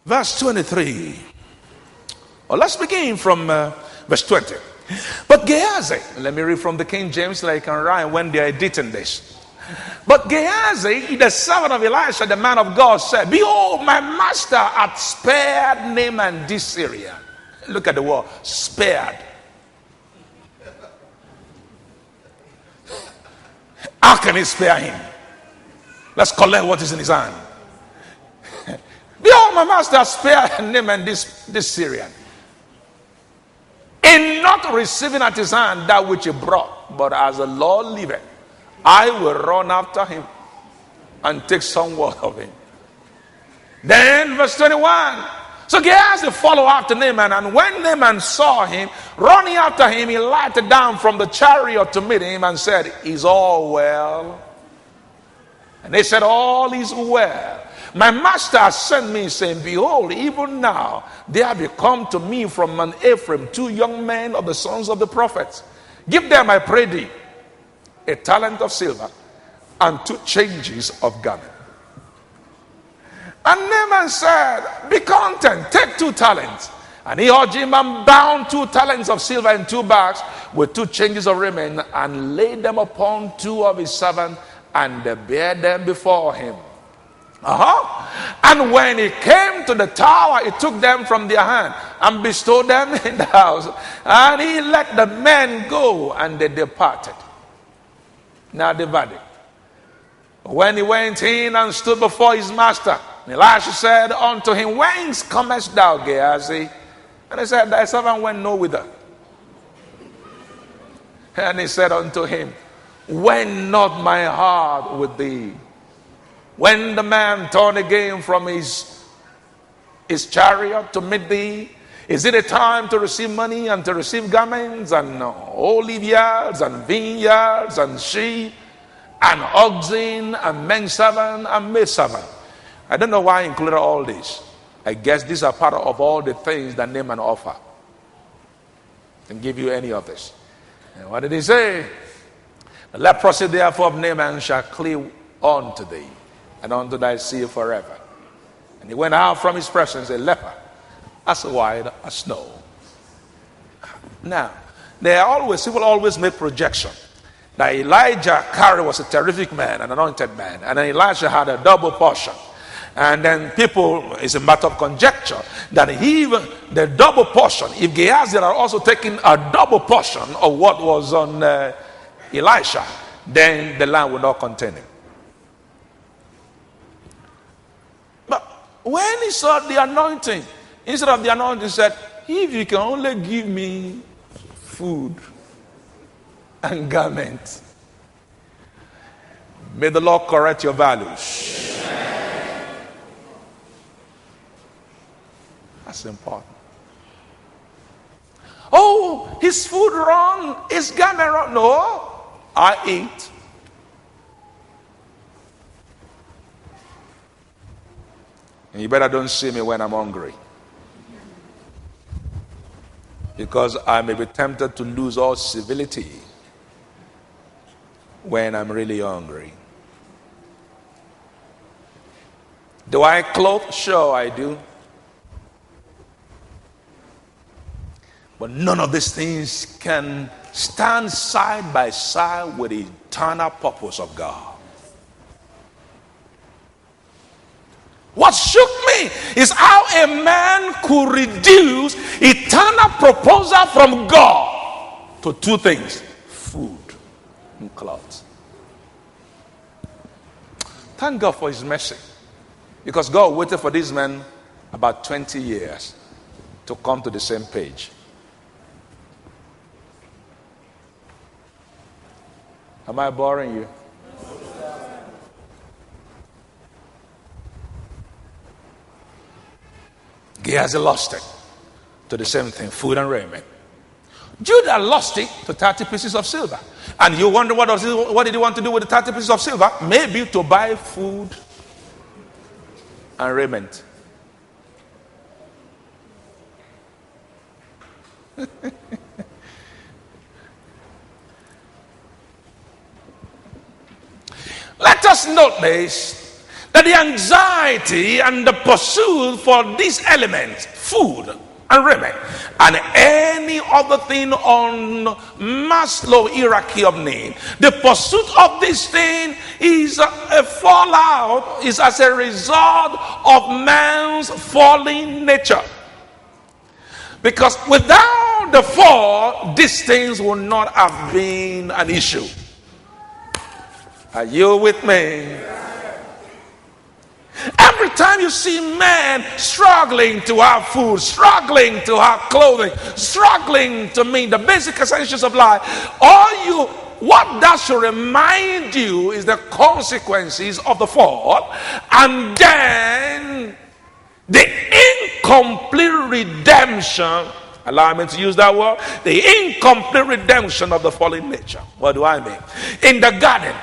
Verse 23. Well, let's begin from verse 20. But Gehazi, let me read from the King James so I can write when they are editing this. But Gehazi, the servant of Elisha, the man of God, said, Behold, my master hath spared Naaman this Syrian. Look at the word, spared. How can he spare him? Let's collect what is in his hand. Behold, my master hath spared Naaman this Syrian, in not receiving at his hand that which he brought, but as the Lord liveth, I will run after him and take somewhat of him. Then verse 21. So Gehazi followed after Naaman, and when Naaman saw him running after him, he lighted down from the chariot to meet him and said, Is all well? And they said, All is well. My master has sent me, saying, Behold, even now there have come to me from Mount Ephraim 2 young men of the sons of the prophets. Give them, I pray thee, a talent of silver and 2 changes of garment. And Naaman said, Be content, take 2 talents. And he urged him and bound 2 talents of silver in 2 bags with 2 changes of raiment, and laid them upon 2 of his servants, and they bare them before him. And when he came to the tower, he took them from their hand and bestowed them in the house. And he let the men go, and they departed. Now the verdict. When he went in and stood before his master, Elisha said unto him, Whence comest thou, Gehazi? And he said, Thy servant went no whither. And he said unto him, Went not my heart with thee, when the man turned again from his chariot to meet thee? Is it a time to receive money and to receive garments and olive yards and vineyards and sheep and oxen and menservant and maidservant? I don't know why I included all this. I guess these are part of all the things that Naaman offer. I can give you any of this. And what did he say? The leprosy therefore of Naaman shall cleave unto thee, and unto thy seed forever. And he went out from his presence a leper, as white as snow. Now, people always make projection that Elijah carried was a terrific man, an anointed man, and then Elisha had a double portion. And then it's a matter of conjecture that the double portion, if Gehazi had also taken a double portion of what was on Elisha, then the land would not contain him. But when he saw the anointing, instead of the anointing, he said, If you can only give me food and garment, may the Lord correct your values. That's important. Oh, his food wrong, his garment wrong. No, I eat. And you better don't see me when I'm hungry, because I may be tempted to lose all civility when I'm really hungry. Do I clothe? Sure, I do. But none of these things can stand side by side with the eternal purpose of God. What shook me is how a man could reduce eternal proposal from God to 2 things: food and clothes. Thank God for his mercy, because God waited for this man about 20 years to come to the same page. Am I boring you? Gehazi lost it to the same thing, food and raiment. Judah lost it to 30 pieces of silver. And you wonder what did he want to do with the 30 pieces of silver? Maybe to buy food and raiment. Let us note this, That the anxiety and the pursuit for these elements, food and raiment, and any other thing on Maslow hierarchy of need, the pursuit of this thing is a fallout, is as a result of man's fallen nature. Because without the fall, these things would not have been an issue. Are you with me? Every time you see men struggling to have food, struggling to have clothing, struggling to meet the basic essentials of life, what that should remind you is the consequences of the fall, and then the incomplete redemption. Allow me to use that word. The incomplete redemption of the fallen nature. What do I mean? In the garden,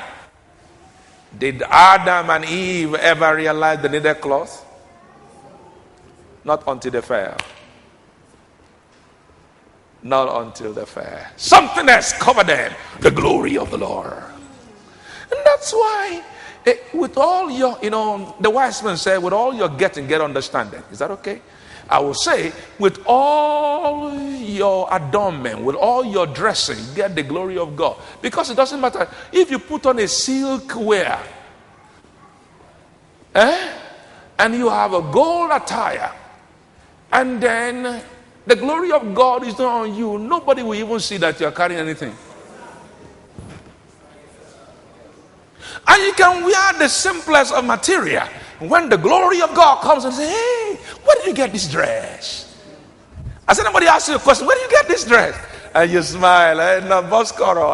did Adam and Eve ever realize they needed clothes? Not until they fell. Not until they fell. Something has covered them. The glory of the Lord. And that's why, with all your, the wise man said, with all your getting, get understanding. Is that okay? I will say, with all your adornment, with all your dressing, get the glory of God. Because it doesn't matter if you put on a silk wear, and you have a gold attire, and then the glory of God is not on you, nobody will even see that you're carrying anything. And you can wear the simplest of material. When the glory of God comes and says, hey, where did you get this dress? Has anybody asked you a question, where did you get this dress? And you smile, no, Boscoro,